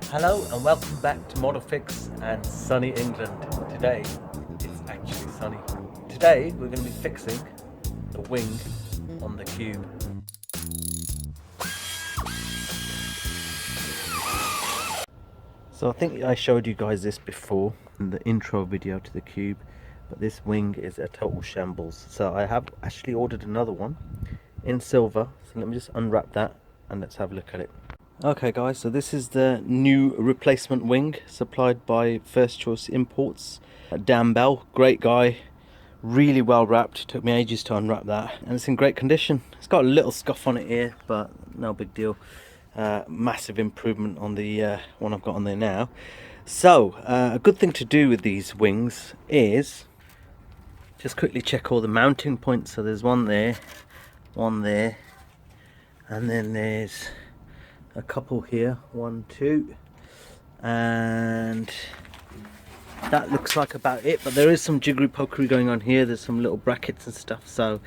Hello and welcome back to Model Fix and sunny England. Today it's actually sunny. Today we're going to be fixing the wing on the Cube. So I think I showed you guys this before in the intro video to the Cube, but this wing is a total shambles. So I have actually ordered another one in silver. So let me just unwrap that and let's have a look at it. Okay guys, so this is the new replacement wing supplied by First Choice Imports. Dan Bell, great guy, really well wrapped. Took me ages to unwrap that, and it's in great condition. It's got a little scuff on it here, but no big deal. Massive improvement on the one I've got on there now. So a good thing to do with these wings is just quickly check all the mounting points. So there's one there, and then there's a couple here, 1, 2, and that looks like about it, but there is some jiggery pokery going on here. There's some little brackets and stuff, so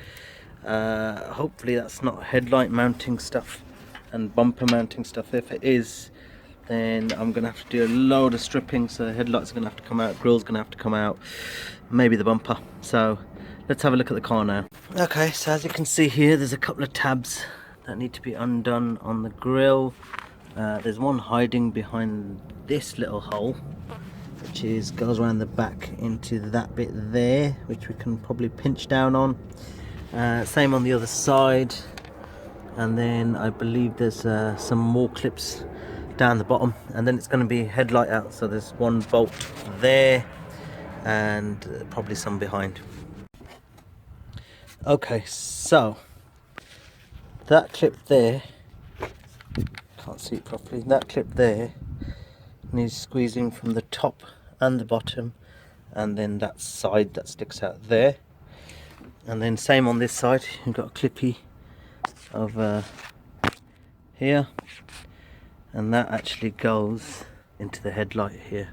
hopefully that's not headlight mounting stuff and bumper mounting stuff. If it is, then I'm gonna have to do a load of stripping, so the headlights are gonna have to come out, grill's gonna have to come out, maybe the bumper. So let's have a look at the car now. Okay, so as you can see here, there's a couple of tabs that need to be undone on the grille. There's one hiding behind this little hole, which goes around the back into that bit there, which we can probably pinch down on. Same on the other side, and then I believe there's some more clips down the bottom, and then it's going to be headlight out. So there's one bolt there and probably some behind. Okay, so that clip there, can't see it properly, that clip there needs squeezing from the top and the bottom, and then that side that sticks out there, and then same on this side. You've got a clippy of here, and that actually goes into the headlight here,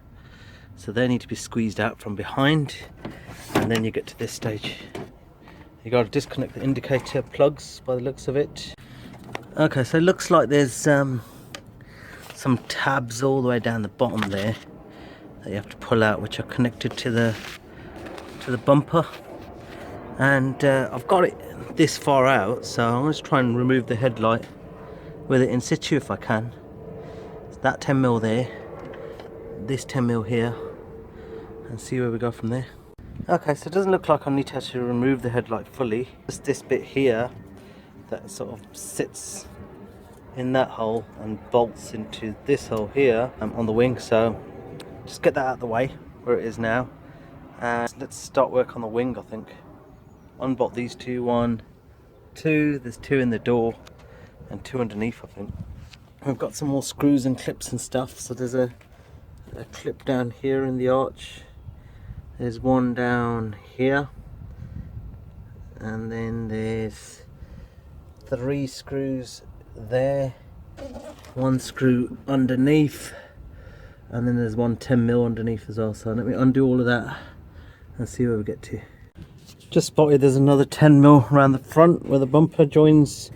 so they need to be squeezed out from behind. And then you get to this stage, you got to disconnect the indicator plugs by the looks of it. Okay, so it looks like there's some tabs all the way down the bottom there that you have to pull out, which are connected to the bumper. And I've got it this far out, so I'm going to try and remove the headlight with it in situ if I can. It's that 10mm there, this 10mm here, and see where we go from there. Okay, so it doesn't look like I need to actually remove the headlight fully. Just this bit here that sort of sits in that hole and bolts into this hole here on the wing. So just get that out of the way where it is now, and let's start work on the wing. I think unbolt these two, 1, 2, there's 2 in the door and 2 underneath. I think we've got some more screws and clips and stuff. So there's a clip down here in the arch, there's one down here, and then there's 3 screws there, 1 screw underneath, and then there's one 10mm underneath as well. So let me undo all of that and see where we get to. Just spotted there's another 10mm around the front where the bumper joins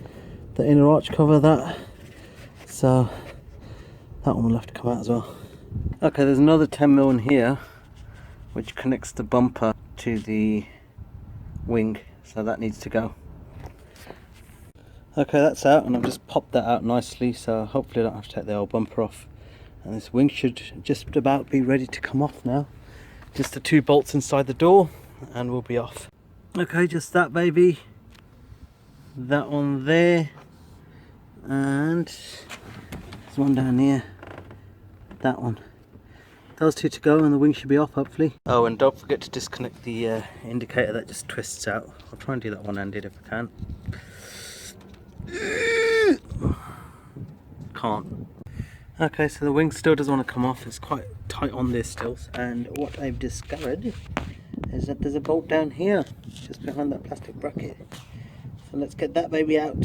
the inner arch cover, that, so that one will have to come out as well. Okay, there's another 10mm in here which connects the bumper to the wing, so that needs to go. Okay, that's out, and I've just popped that out nicely, so hopefully I don't have to take the old bumper off, and this wing should just about be ready to come off now. Just the 2 bolts inside the door and we'll be off. Okay, just that baby, that one there, and there's one down here, that one. Those 2 to go and the wing should be off hopefully. Oh, and don't forget to disconnect the indicator that just twists out. I'll try and do that one-handed if I can. Can't. Okay, so the wing still doesn't want to come off. It's quite tight on there still, and what I've discovered is that there's a bolt down here just behind that plastic bracket. So let's get that baby out.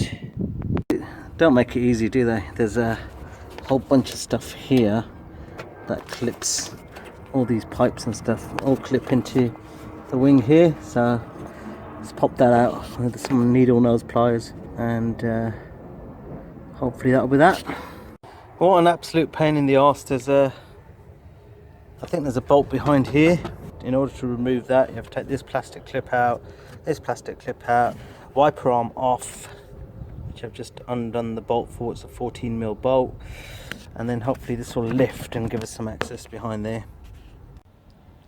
Don't make it easy, do they? There's a whole bunch of stuff here that clips, all these pipes and stuff all clip into the wing here, so let's pop that out with some needle nose pliers, and hopefully that'll be that. What an absolute pain in the arse. There's a, I think there's a bolt behind here. In order to remove that, you have to take this plastic clip out, wiper arm off, which I've just undone the bolt for. It's a 14mm bolt, and then hopefully this will lift and give us some access behind there.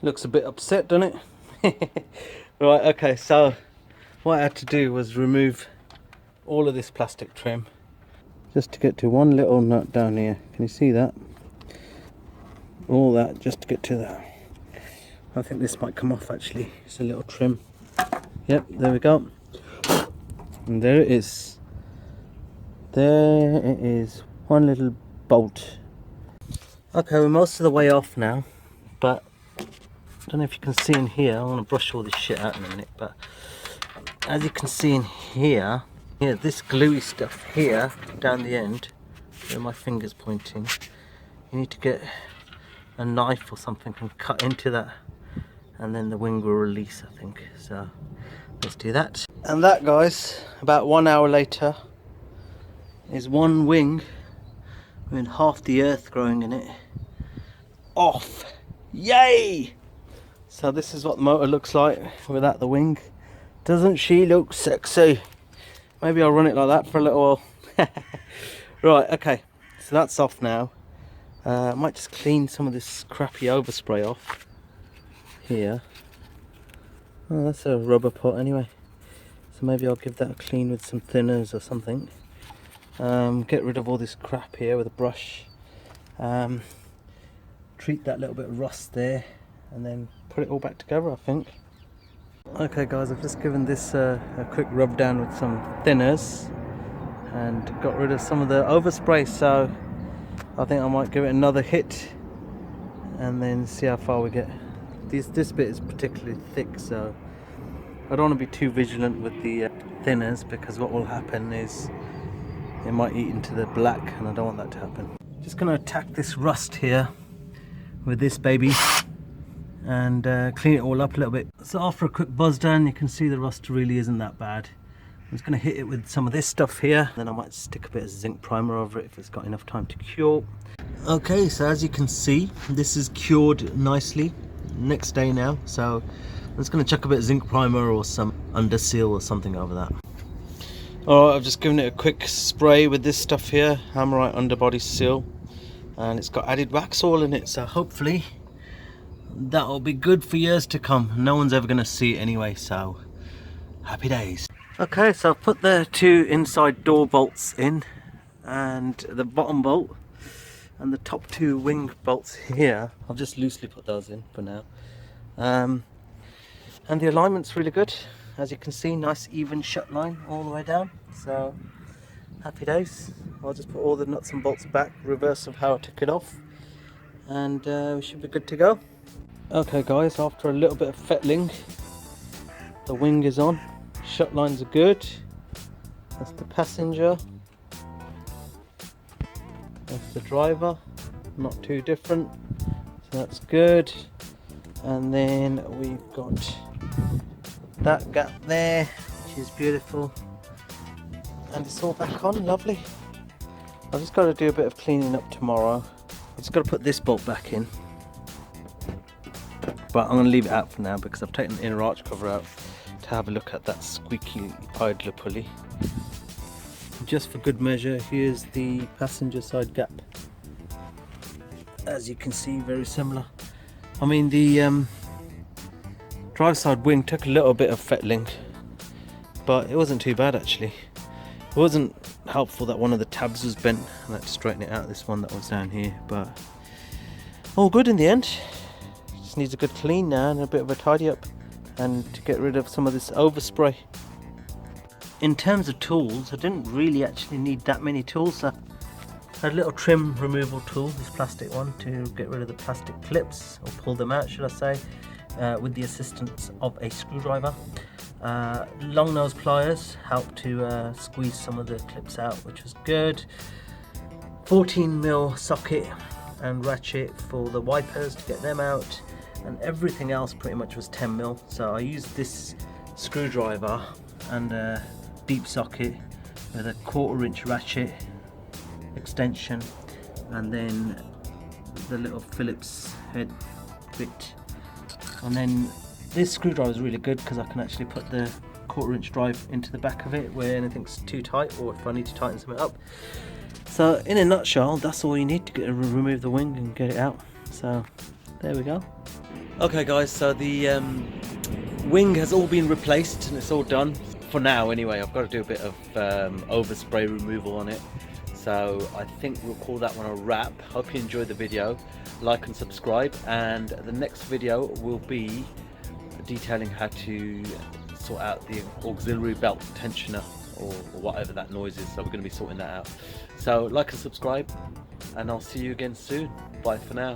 Looks a bit upset, doesn't it? Right, okay, so what I had to do was remove all of this plastic trim just to get to one little nut down here. Can you see that? All that just to get to that. I think this might come off actually. It's a little trim. Yep, there we go. And there it is. There it is. One little bolt. Okay, we're most of the way off now, but I don't know if you can see in here. I want to brush all this shit out in a minute, but as you can see in here, this gluey stuff here down the end, where my finger's pointing, you need to get a knife or something and cut into that, and then the wing will release, I think. So let's do that. And that, guys, about 1 hour later, is one wing with half the earth growing in it off. Yay! So this is what the motor looks like without the wing. Doesn't she look sexy? Maybe I'll run it like that for a little while. Right, okay, so that's off now. I might just clean some of this crappy overspray off here. Oh, that's a rubber pot anyway, so maybe I'll give that a clean with some thinners or something. Get rid of all this crap here with a brush. Treat that little bit of rust there, and then put it all back together, I think. Okay guys, I've just given this a quick rub down with some thinners and got rid of some of the overspray, so I think I might give it another hit and then see how far we get. This bit is particularly thick, so I don't want to be too vigilant with the thinners, because what will happen is it might eat into the black, and I don't want that to happen. Just going to attack this rust here with this baby and clean it all up a little bit. So after a quick buzz down, you can see the rust really isn't that bad. I'm just going to hit it with some of this stuff here, then I might stick a bit of zinc primer over it if it's got enough time to cure. Okay, so as you can see, this is cured nicely. Next day now, so I'm just going to chuck a bit of zinc primer or some under seal or something over that. Alright, I've just given it a quick spray with this stuff here, Hammerite underbody seal, and it's got added wax oil in it, so hopefully that'll be good for years to come. No one's ever going to see it anyway, so happy days. Okay, so I've put the two inside door bolts in, and the bottom bolt and the top two wing bolts here. I'll just loosely put those in for now. And the alignment's really good. As you can see, nice even shut line all the way down, so happy days. I'll just put all the nuts and bolts back, reverse of how I took it off, and we should be good to go. Okay guys, after a little bit of fettling, the wing is on, shut lines are good. That's the passenger, that's the driver, not too different, so that's good. And then we've got that gap there, which is beautiful, and it's all back on, lovely. I've just got to do a bit of cleaning up tomorrow. I've just got to put this bolt back in, but I'm going to leave it out for now because I've taken the inner arch cover out to have a look at that squeaky idler pulley. Just for good measure, here's the passenger side gap. As you can see, very similar. I mean, the drive side wing took a little bit of fettling, but it wasn't too bad actually. It wasn't helpful that one of the tabs was bent, and I had to straighten it out, this one that was down here, but all good in the end. Just needs a good clean now and a bit of a tidy up, and to get rid of some of this overspray. In terms of tools, I didn't really actually need that many tools. I had a little trim removal tool, this plastic one, to get rid of the plastic clips, or pull them out should I say, with the assistance of a screwdriver. Long nose pliers helped to squeeze some of the clips out, which was good. 14mm socket and ratchet for the wipers to get them out, and everything else pretty much was 10mm. So I used this screwdriver and a deep socket with a 1/4 inch ratchet extension and then the little Phillips head bit, and then this screwdriver is really good because I can actually put the 1/4 inch drive into the back of it where anything's too tight or if I need to tighten something up. So in a nutshell, that's all you need to remove the wing and get it out. So there we go. Okay guys, so the wing has all been replaced and it's all done for now anyway. I've got to do a bit of overspray removal on it, so I think we'll call that one a wrap. Hope you enjoyed the video. Like and subscribe, and the next video will be detailing how to sort out the auxiliary belt tensioner or whatever that noise is. So we're going to be sorting that out. So like and subscribe, and I'll see you again soon. Bye for now.